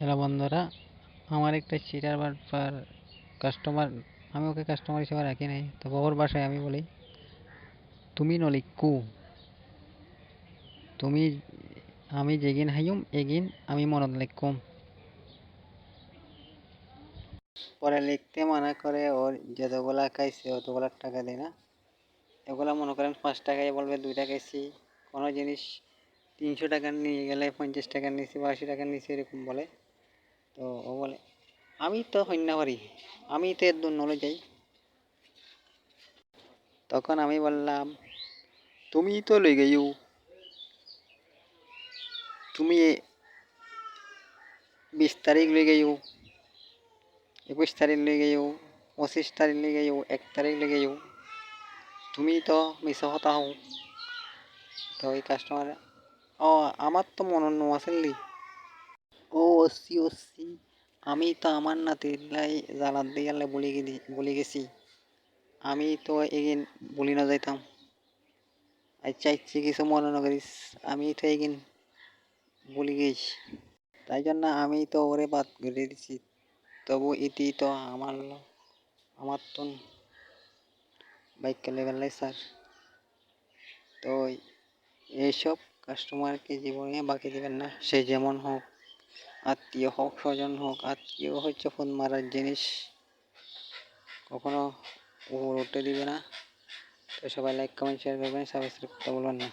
Hello বন্ধুরা, আমার একটা চিটার বাটপার কাস্টমার, আমি ওকে কাস্টমার হিসেবে রাখি নাই, তো ওর বাসায় আমি বলি তুমি নলি কু তুমি, আমি যেগিন হাইম এগিন আমি মনত লিখুম। পরে লিখতে মানা করে, ওর যতগুলা খাইছে অতগুলা টাকা দেয় না। এগুলা মনে করেন 5 টাকায় বলবে 2টা খাইছি, কোনো জিনিস 300 টাকার নিয়ে গেলে 50 টাকার নিচে বা 80 টাকার নিচে এরকম বলে। তো ও বলে আমি তো হইনা পারি, আমি তো এর দূর নলে যাই। তখন আমি বললাম তুমি তো লই গেও, তুমি 20 তারিখ লই গেও, 21 তারিখ লই গেও, 25 তারিখ লই গেও, 1 তারিখ লই গেও, তুমি তো মিছা কথা হও। তো ওই কাস্টমার, ও আমার তো মনন আসেনলি, ও অসি অসি, আমি তো আমার নাতির লাই জালাদ দিয়ালে বলি গেছি, আমি তো এগিন বলি না যাইতাম। আচ্ছা ইচ্ছে কিছু মনে না করিস, আমি তো এগিন বলি গেছি, তাই জন্য আমি তো ওরে বাদ করে দিছি। তবু ইতি তো আমার তো বাইক লেভেল স্যার। তো এইসব কাস্টমারকে জীবনে বাকি দেবেন না, সে যেমন হোক, আত্মীয় হোক স্বজন হোক। আত্মীয় হচ্ছে ফোন মারার জিনিস, কখনো উঠে দিবে না। তো সবাই লাইক কমেন্ট শেয়ার করবেন, সাবস্ক্রাইব করতে বলবেন না।